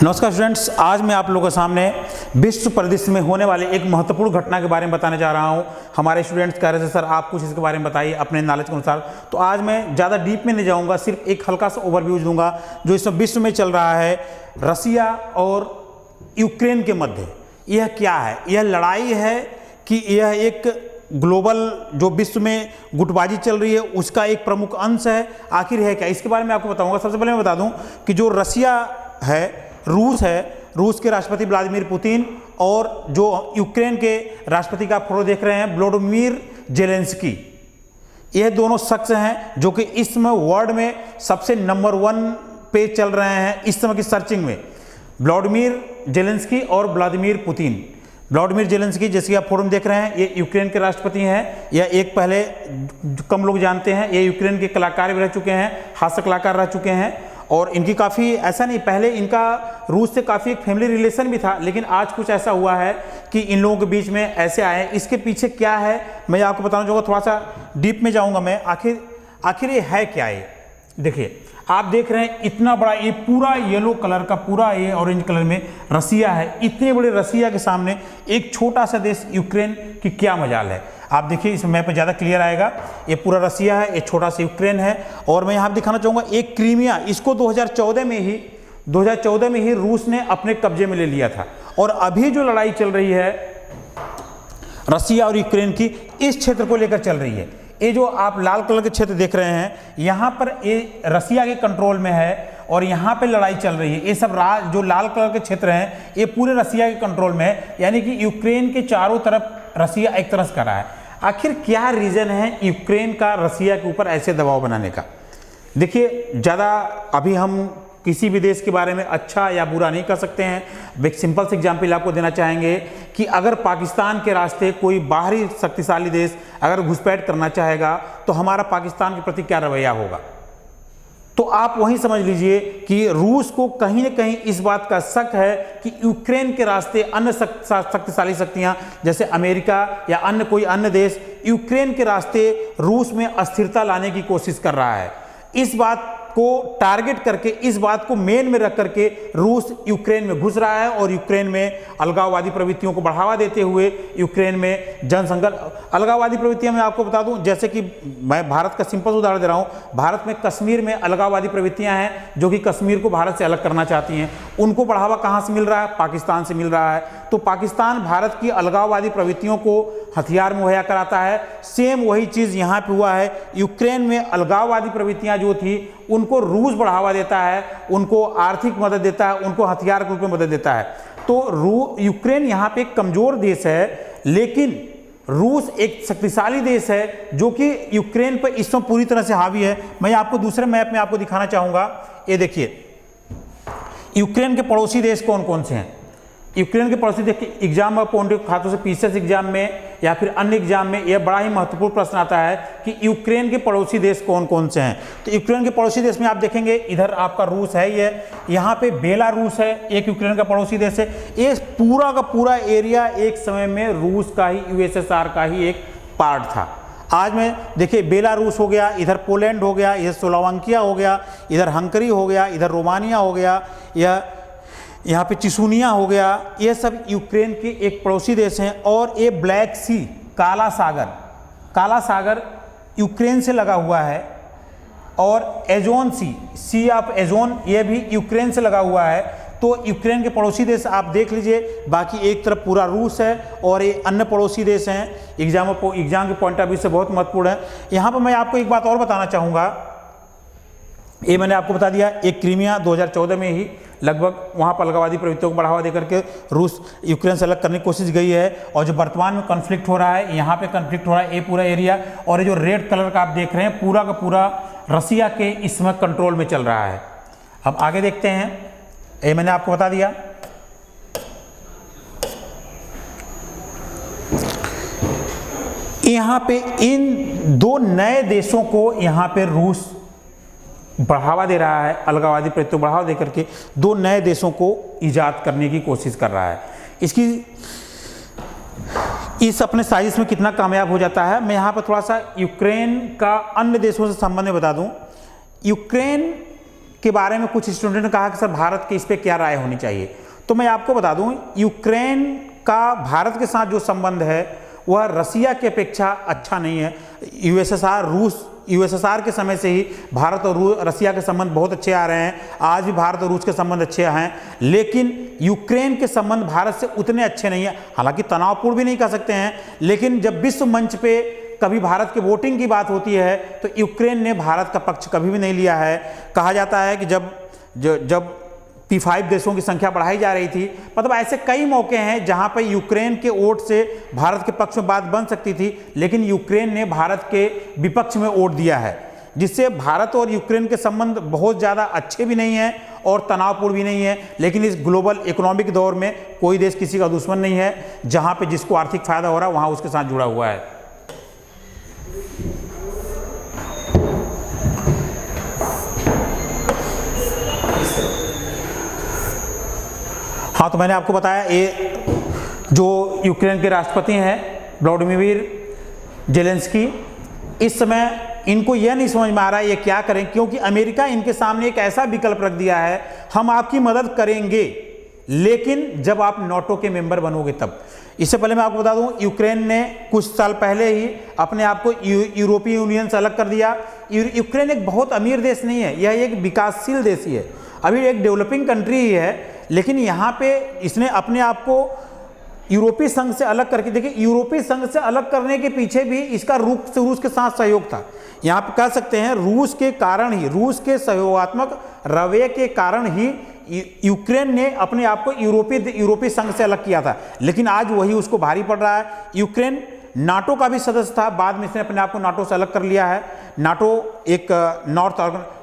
नमस्कार स्टूडेंट्स, आज मैं आप लोगों के सामने विश्व परिदृश्य में होने वाले एक महत्वपूर्ण घटना के बारे में बताने जा रहा हूं। हमारे स्टूडेंट्स कह रहे थे सर आप कुछ इसके बारे में बताइए अपने नॉलेज के अनुसार। तो आज मैं ज़्यादा डीप में नहीं जाऊंगा, सिर्फ एक हल्का सा ओवरव्यू दूंगा जो इस विश्व में चल रहा है रसिया और यूक्रेन के मध्य। यह क्या है? यह लड़ाई है कि यह एक ग्लोबल जो विश्व में गुटबाजी चल रही है उसका एक प्रमुख अंश है? आखिर है क्या, इसके बारे में आपको बताऊंगा। सबसे पहले मैं बता दूं कि जो रसिया है, रूस है, रूस के राष्ट्रपति व्लादिमीर पुतिन और जो यूक्रेन के राष्ट्रपति का फोटो देख रहे हैं व्लादिमीर जेलेंस्की, ये दोनों शख्स हैं जो कि इस समय वर्ल्ड में सबसे नंबर 1 पे चल रहे हैं इस समय की सर्चिंग में। व्लादिमीर जेलेंस्की और व्लादिमीर पुतिन। व्लादिमीर जेलेंस्की जैसे आप फोटो में देख रहे हैं, ये यूक्रेन के राष्ट्रपति हैं। यह एक पहले कम लोग जानते हैं, ये यूक्रेन के कलाकार भी रह चुके हैं, हास्य कलाकार रह चुके हैं। और इनकी काफ़ी ऐसा नहीं, पहले इनका रूस से काफ़ी एक फैमिली रिलेशन भी था, लेकिन आज कुछ ऐसा हुआ है कि इन लोगों के बीच में ऐसे आए। इसके पीछे क्या है मैं आपको बताना चाहूँगा, थोड़ा सा डीप में जाऊँगा मैं। आखिर ये है क्या? ये देखिए, आप देख रहे हैं इतना बड़ा, ये पूरा येलो कलर का, पूरा ये ऑरेंज कलर में रसिया है। इतने बड़े रसिया के सामने एक छोटा सा देश यूक्रेन की क्या मजाल है? आप देखिए इस मैप में ज़्यादा क्लियर आएगा। ये पूरा रसिया है, ये छोटा सा यूक्रेन है। और मैं यहाँ पर दिखाना चाहूँगा एक क्रीमिया, इसको 2014 में ही रूस ने अपने कब्जे में ले लिया था। और अभी जो लड़ाई चल रही है रसिया और यूक्रेन की, इस क्षेत्र को लेकर चल रही है। ये जो आप लाल कलर के क्षेत्र देख रहे हैं, यहाँ पर ये रसिया के कंट्रोल में है और यहाँ पे लड़ाई चल रही है। ये सब जो लाल कलर के क्षेत्र हैं ये पूरे रसिया के कंट्रोल में है, यानी कि यूक्रेन के चारों तरफ रसिया एक तरस कर रहा है। आखिर क्या रीज़न है यूक्रेन का रसिया के ऊपर ऐसे दबाव बनाने का? देखिए, ज़्यादा अभी हम किसी भी देश के बारे में अच्छा या बुरा नहीं कर सकते हैं। एक सिंपल सा एग्जाम्पल आपको देना चाहेंगे कि अगर पाकिस्तान के रास्ते कोई बाहरी शक्तिशाली देश अगर घुसपैठ करना चाहेगा तो हमारा पाकिस्तान के प्रति क्या रवैया होगा? तो आप वहीं समझ लीजिए कि रूस को कहीं ना कहीं इस बात का शक है कि यूक्रेन के रास्ते अन्य शक्तिशाली शक्तियां जैसे अमेरिका या अन्य कोई अन्य देश यूक्रेन के रास्ते रूस में अस्थिरता लाने की कोशिश कर रहा है। इस बात को टारगेट करके, इस बात को मेन में रख करके रूस यूक्रेन में घुस रहा है और यूक्रेन में अलगाववादी प्रवृत्तियों को बढ़ावा देते हुए यूक्रेन में जनसंघर्ष। अलगाववादी प्रवृत्तियां मैं आपको बता दूं, जैसे कि मैं भारत का सिंपल उदाहरण दे रहा हूं। भारत में कश्मीर में अलगाववादी प्रवृत्तियां हैं जो कि कश्मीर को भारत से अलग करना चाहती हैं। उनको बढ़ावा कहां से मिल रहा है? पाकिस्तान से मिल रहा है। तो पाकिस्तान भारत की अलगाववादी प्रवृत्तियों को हथियार मुहैया कराता है। सेम वही चीज़ यहाँ पे हुआ है। यूक्रेन में अलगाववादी प्रवृत्तियाँ जो थी उनको रूस बढ़ावा देता है, उनको आर्थिक मदद देता है, उनको हथियार के रूप में मदद देता है। तो यूक्रेन यहाँ पे एक कमज़ोर देश है, लेकिन रूस एक शक्तिशाली देश है जो कि यूक्रेन पर इस समय पूरी तरह से हावी है। मैं आपको दूसरे मैप में आपको दिखाना चाहूँगा। ये देखिए यूक्रेन के पड़ोसी देश कौन कौन से हैं। यूक्रेन के पड़ोसी देखिए, एग्जाम में पॉइंट खातों से पीसीएस एग्जाम में या फिर अन्य एग्जाम में यह बड़ा ही महत्वपूर्ण प्रश्न आता है कि यूक्रेन के पड़ोसी देश कौन कौन से हैं। तो यूक्रेन के पड़ोसी देश में आप देखेंगे इधर आपका रूस है, ये यहाँ पे बेलारूस है, एक यूक्रेन का पड़ोसी देश है। ये पूरा का पूरा एरिया एक समय में रूस का ही, यूएसएसआर का ही एक पार्ट था। आज में देखिए बेलारूस हो गया, इधर पोलैंड हो गया, इधर स्लोवाकिया हो गया, इधर हंगरी हो गया, इधर रोमानिया हो गया, या यहाँ पे चिसुनिया हो गया। ये सब यूक्रेन के एक पड़ोसी देश हैं। और ये ब्लैक सी, काला सागर यूक्रेन से लगा हुआ है। और एजोन सी ऑफ एजोन, ये भी यूक्रेन से लगा हुआ है। तो यूक्रेन के पड़ोसी देश आप देख लीजिए। बाकी एक तरफ पूरा रूस है और ये अन्य पड़ोसी देश हैं। एग्जाम के पॉइंट ऑफ व्यू से बहुत महत्वपूर्ण है। यहाँ पर मैं आपको एक बात और बताना चाहूँगा। ये मैंने आपको बता दिया, एक क्रीमिया 2014 में ही लगभग वहाँ पर अलगाववादी प्रवृत्तियों को बढ़ावा देकर के रूस यूक्रेन से अलग करने की कोशिश गई है। और जो वर्तमान में कॉन्फ्लिक्ट हो रहा है, यहाँ पे कॉन्फ्लिक्ट हो रहा है, ये पूरा एरिया और ये जो रेड कलर का आप देख रहे हैं पूरा का पूरा रसिया के इस समय कंट्रोल में चल रहा है। अब आगे देखते हैं, ये मैंने आपको बता दिया। यहाँ पे इन दो नए देशों को यहाँ पे रूस बढ़ावा दे रहा है, अलगाववादी प्रवृत्तियों को बढ़ावा देकर के दो नए देशों को ईजाद करने की कोशिश कर रहा है। इस अपने साजिश में कितना कामयाब हो जाता है, मैं यहाँ पर थोड़ा सा यूक्रेन का अन्य देशों से संबंध में बता दूं। यूक्रेन के बारे में कुछ स्टूडेंट ने कहा कि सर भारत की इस पर क्या राय होनी चाहिए। तो मैं आपको बता दूं, यूक्रेन का भारत के साथ जो संबंध है वह रसिया की अपेक्षा अच्छा नहीं है। यूएसएसआर के समय से ही भारत और रसिया के संबंध बहुत अच्छे आ रहे हैं, आज भी भारत और रूस के संबंध अच्छे हैं, लेकिन यूक्रेन के संबंध भारत से उतने अच्छे नहीं हैं। हालांकि तनावपूर्ण भी नहीं कह सकते हैं, लेकिन जब विश्व मंच पे कभी भारत के वोटिंग की बात होती है तो यूक्रेन ने भारत का पक्ष कभी भी नहीं लिया है। कहा जाता है कि जब P5 देशों की संख्या बढ़ाई जा रही थी, मतलब ऐसे कई मौके हैं जहां पर यूक्रेन के वोट से भारत के पक्ष में बात बन सकती थी, लेकिन यूक्रेन ने भारत के विपक्ष में वोट दिया है, जिससे भारत और यूक्रेन के संबंध बहुत ज़्यादा अच्छे भी नहीं हैं और तनावपूर्ण भी नहीं है। लेकिन इस ग्लोबल इकोनॉमिक दौर में कोई देश किसी का दुश्मन नहीं है, जहाँ पर जिसको आर्थिक फायदा हो रहा है वहाँ उसके साथ जुड़ा हुआ है। हाँ, तो मैंने आपको बताया ये जो यूक्रेन के राष्ट्रपति हैं व्लादिमीर जेलेंस्की, इस समय इनको यह नहीं समझ में आ रहा है ये क्या करें, क्योंकि अमेरिका इनके सामने एक ऐसा विकल्प रख दिया है, हम आपकी मदद करेंगे लेकिन जब आप नाटो के मेंबर बनोगे तब। इससे पहले मैं आपको बता दूं, यूक्रेन ने कुछ साल पहले ही अपने आप को यूरोपीय यूनियन से अलग कर दिया। यूक्रेन एक बहुत अमीर देश नहीं है, यह एक विकासशील देश ही है, अभी एक डेवलपिंग कंट्री ही है, लेकिन यहाँ पे इसने अपने आप को यूरोपीय संघ से अलग करके, देखिए यूरोपीय संघ से अलग करने के पीछे भी इसका रूस के साथ सहयोग था। यहाँ पे कह सकते हैं रूस के कारण ही, रूस के सहयोगात्मक रवैये के कारण ही यूक्रेन ने अपने आप को यूरोपीय संघ से अलग किया था, लेकिन आज वही उसको भारी पड़ रहा है। यूक्रेन नाटो का भी सदस्य था, बाद में इसने अपने आप को नाटो से अलग कर लिया है। नाटो एक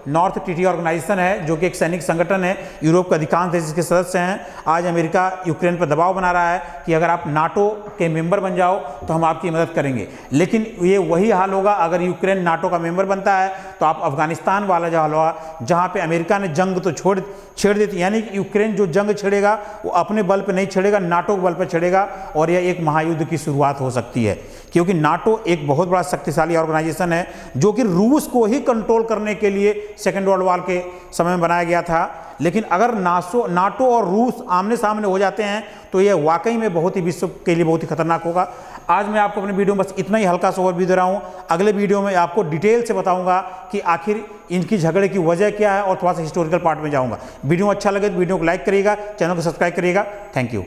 नॉर्थ ट्रीटी ऑर्गेनाइजेशन है जो कि एक सैनिक संगठन है, यूरोप के अधिकांश देश इसके सदस्य हैं। आज अमेरिका यूक्रेन पर दबाव बना रहा है कि अगर आप नाटो के मेंबर बन जाओ तो हम आपकी मदद करेंगे, लेकिन ये वही हाल होगा अगर यूक्रेन नाटो का मेंबर बनता है तो आप अफगानिस्तान वाला जो हाल होगा, जहाँ पे अमेरिका ने जंग तो छेड़ देती, यानी कि यूक्रेन जो जंग छेड़ेगा वो अपने बल पर नहीं छेड़ेगा, नाटो के बल पर छेड़ेगा, और यह एक महायुद्ध की शुरुआत हो सकती है, क्योंकि नाटो एक बहुत बड़ा शक्तिशाली ऑर्गेनाइजेशन है जो कि रूस को ही कंट्रोल करने के लिए सेकेंड वर्ल्ड वॉर के समय में बनाया गया था। लेकिन अगर नाटो और रूस आमने सामने हो जाते हैं तो यह वाकई में बहुत ही विश्व के लिए बहुत ही खतरनाक होगा। आज मैं आपको अपने वीडियो में बस इतना ही हल्का सा ओवरव्यू दे रहा हूँ। अगले वीडियो में आपको डिटेल से बताऊंगा कि आखिर इनकी झगड़े की वजह क्या है और थोड़ा सा हिस्टोरिकल पार्ट में जाऊँगा। वीडियो अच्छा लगे तो वीडियो को लाइक करिएगा, चैनल को सब्सक्राइब करिएगा। Thank you.